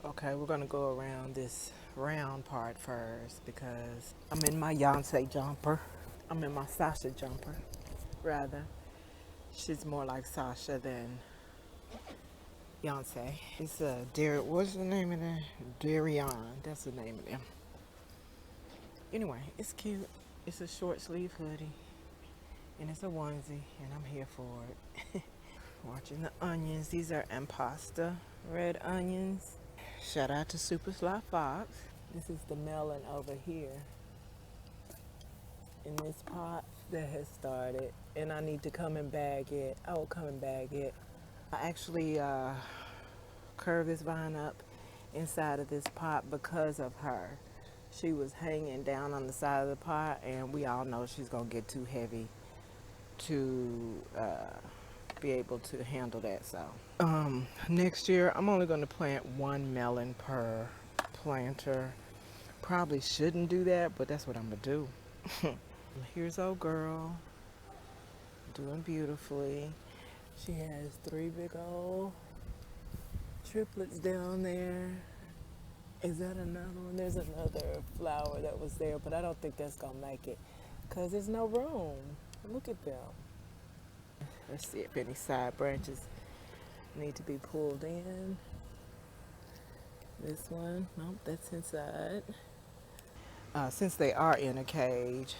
Okay, we're gonna go around this round part first because I'm in my Beyonce jumper. I'm in my Sasha jumper, rather. She's more like Sasha than Beyonce. It's what's the name of that? Darion, that's the name of them. Anyway, it's cute. It's a short sleeve hoodie and it's a onesie and I'm here for it. Watching the onions. These are impasta red onions. Shout out to Super Sly Fox. This is the melon over here in this pot that has started, and I need to come and bag it. I will come and bag it. I actually curved this vine up inside of this pot because of her. She was hanging down on the side of the pot, and we all know she's gonna get too heavy to be able to handle that. So next year I'm only going to plant one melon per planter. Probably shouldn't do that, but that's what I'm gonna do. Here's old girl doing beautifully. She has 3 big old triplets down there. Is that another one? There's another flower that was there, but I don't think that's gonna make it because there's no room. Look at them. Let's see if any side branches need to be pulled in. This one, nope, that's inside. Since they are in a cage,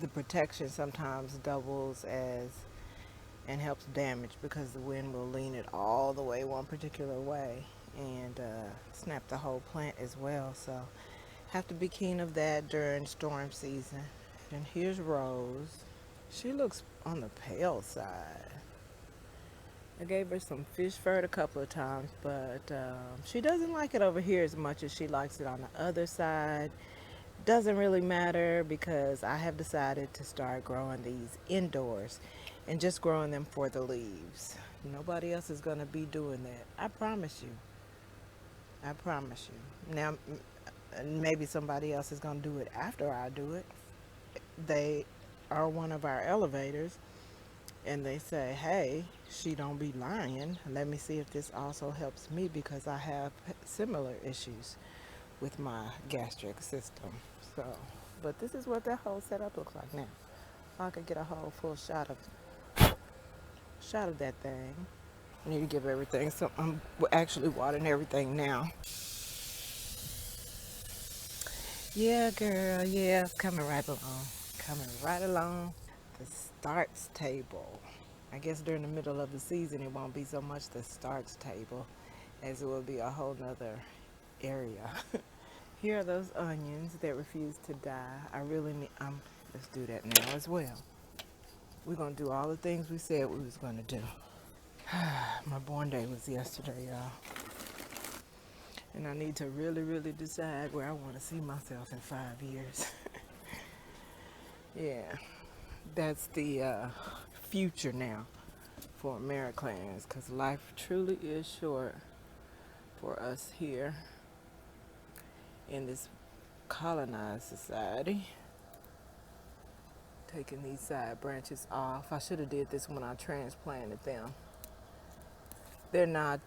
the protection sometimes doubles as and helps damage because the wind will lean it all the way one particular way and snap the whole plant as well. So have to be keen of that during storm season. And here's Rose. She looks on the pale side. I gave her some fish fur a couple of times, but she doesn't like it over here as much as she likes it on the other side. Doesn't really matter because I have decided to start growing these indoors and just growing them for the leaves. Nobody else is going to be doing that. I promise you. I promise you. Now, maybe somebody else is going to do it after I do it. They are one of our elevators and they say, hey, she don't be lying. Let me see if this also helps me because I have similar issues with my gastric system. So, but this is what that whole setup looks like now. So I could get a whole full shot of that thing. I need to give everything. So I'm actually watering everything now. Yeah, girl. Yeah, it's coming right along. Coming right along. The starts table. I guess during the middle of the season, it won't be so much the starts table as it will be a whole nother area. Here are those onions that refuse to die. I really need, let's do that now as well. We're going to do all the things we said we was going to do. My born day was yesterday, y'all. And I need to really, really decide where I want to see myself in 5 years. Yeah, that's the future now for Americans because life truly is short for us here in this colonized society. Taking these side branches off. I should have did this when I transplanted them. They're not,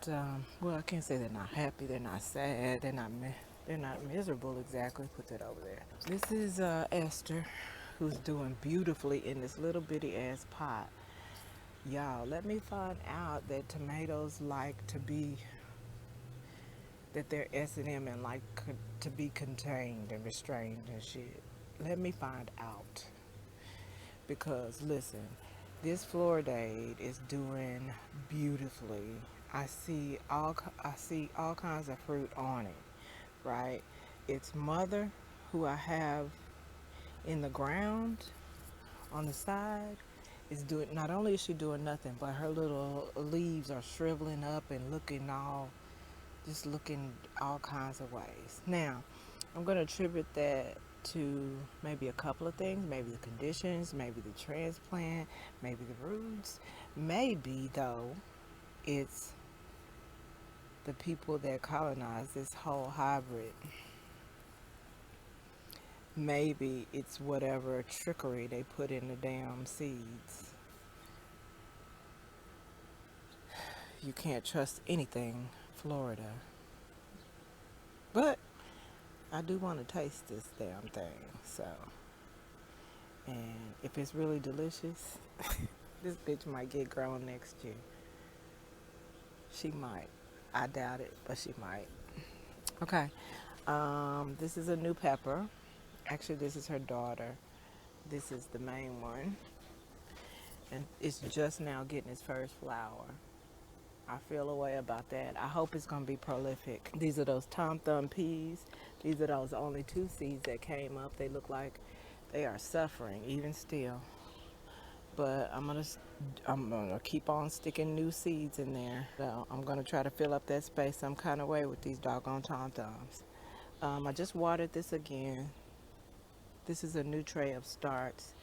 well, I can't say they're not happy. They're not sad. They're not miserable exactly. Put that over there. This is Esther, who's doing beautifully in this little bitty ass pot. Y'all, let me find out that tomatoes like to be, that they're S&M and like to be contained and restrained and shit. Let me find out. Because listen, this Floridade is doing beautifully. I see all kinds of fruit on it, right? Its mother, who I have in the ground on the side, is doing. Not only is she doing nothing, but her little leaves are shriveling up and looking all kinds of ways. Now, I'm going to attribute that to maybe a couple of things, maybe the conditions, maybe the transplant, maybe the roots, maybe though it's the people that colonize this whole hybrid. Maybe it's whatever trickery they put in the damn seeds. You can't trust anything, Florida. But I do want to taste this damn thing. So, and if it's really delicious, this bitch might get grown next year. She might. I doubt it, but she might. Okay. This is a new pepper. Actually, this is her daughter. This is the main one. And it's just now getting its first flower. I feel a way about that. I hope it's going to be prolific. These are those Tom Thumb peas. These are those only 2 seeds that came up. They look like they are suffering even still. But I'm gonna keep on sticking new seeds in there. So I'm gonna try to fill up that space some kind of way with these doggone Tom Thumbs. I just watered this again. This is a new tray of starts.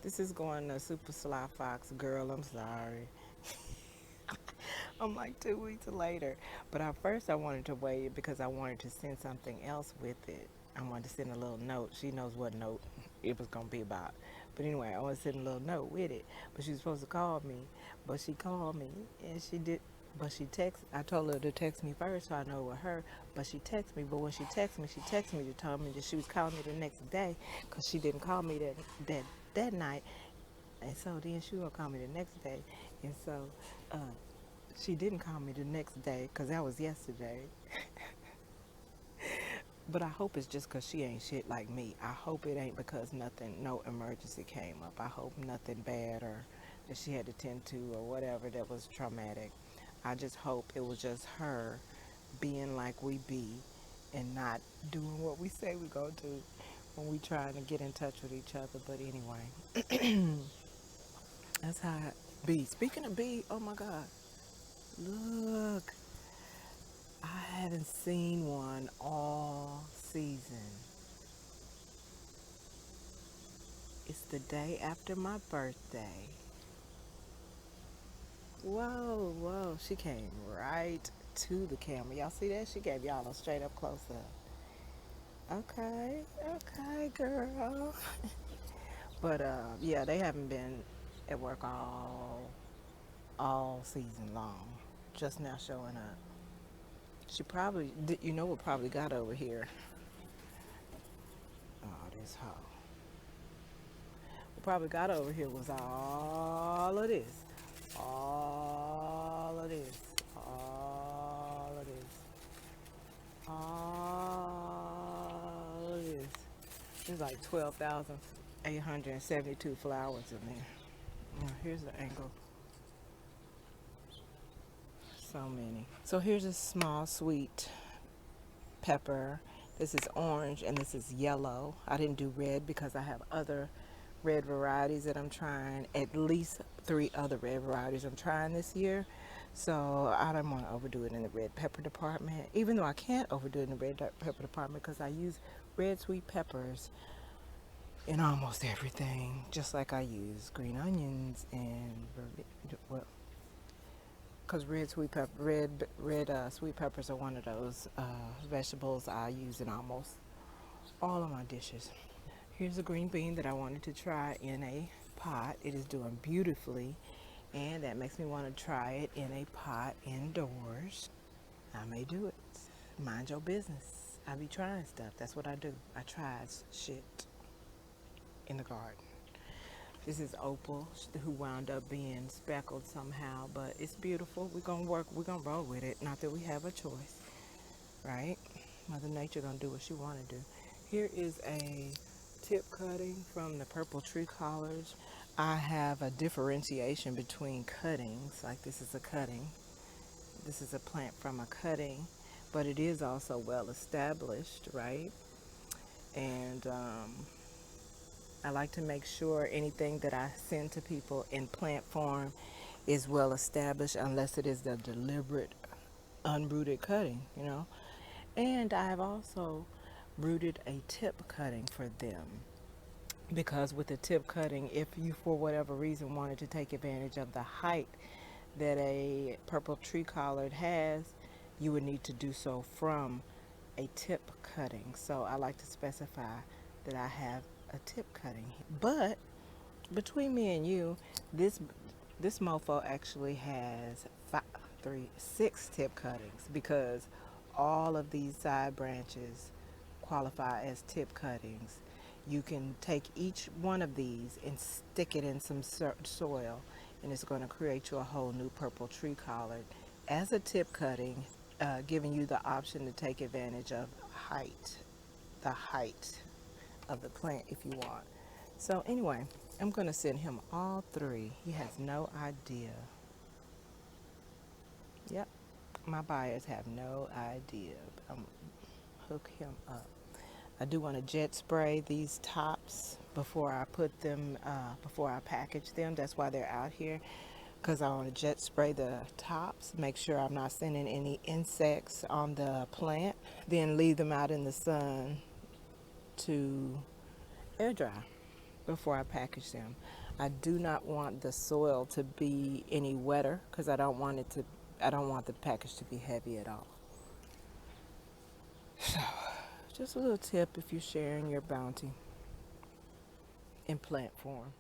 This is going to Super Sly Fox. Girl, I'm sorry. I'm like 2 weeks later. But at first I wanted to wait because I wanted to send something else with it. I wanted to send a little note. She knows what note it was going to be about. But anyway, I wanted to send a little note with it. But she was supposed to call me. But she called me and she did. But she texted. I told her to text me first so I know it was her. But she texted me. But when she texted me to tell me that she was calling me the next day because she didn't call me that night. And so then she will call me the next day. And so she didn't call me the next day because that was yesterday. But I hope it's just because she ain't shit like me. I hope it ain't because no emergency came up. I hope nothing bad or that she had to tend to or whatever that was traumatic. I just hope it was just her being like we be and not doing what we say we gonna do when we trying to get in touch with each other. But anyway, that's how it be. Speaking of bee, oh my God, look, I haven't seen one all season. It's the day after my birthday. Whoa, whoa, she came right to the camera. Y'all see that? She gave y'all a straight up close up. Okay, okay, girl. But yeah, they haven't been at work all season long. Just now showing up. She probably, what probably got over here? Oh, this hoe. What probably got over here was all of this. All of this. All of this. All of this. There's like 12,872 flowers in there. Now, here's the angle. So many. So here's a small sweet pepper. This is orange and this is yellow. I didn't do red because I have other red varieties that I'm trying. At least 3 other red varieties I'm trying this year. So I don't want to overdo it in the red pepper department. Even though I can't overdo it in the red pepper department because I use red sweet peppers in almost everything. Just like I use green onions and, well, because red sweet peppers are one of those vegetables I use in almost all of my dishes. Here's a green bean that I wanted to try in a pot. It is doing beautifully, and that makes me want to try it in a pot indoors. I may do it. Mind your business. I be trying stuff. That's what I do. I try shit in the garden. This is Opal, who wound up being speckled somehow, but it's beautiful. We're gonna roll with it. Not that we have a choice, right? Mother Nature gonna do what she wanna do. Here is a tip cutting from the purple tree collards. I have a differentiation between cuttings, like this is a cutting. This is a plant from a cutting, but it is also well established, right? And I like to make sure anything that I send to people in plant form is well established unless it is the deliberate unrooted cutting, And I have also rooted a tip cutting for them because with the tip cutting, if you for whatever reason wanted to take advantage of the height that a purple tree collard has, you would need to do so from a tip cutting. So I like to specify that I have a tip cutting. But between me and you, this mofo actually has 6 tip cuttings because all of these side branches qualify as tip cuttings. You can take each one of these and stick it in some soil, and it's going to create you a whole new purple tree collard as a tip cutting, giving you the option to take advantage of the height of the plant if you want. So anyway, I'm going to send him all three. He has no idea. Yep, my buyers have no idea. I'm hook him up. I do want to jet spray these tops before I put them, before I package them. That's why they're out here, because I want to jet spray the tops, make sure I'm not sending any insects on the plant, then leave them out in the sun to air dry before I package them. I do not want the soil to be any wetter because I don't want the package to be heavy at all. So, just a little tip if you're sharing your bounty in plant form.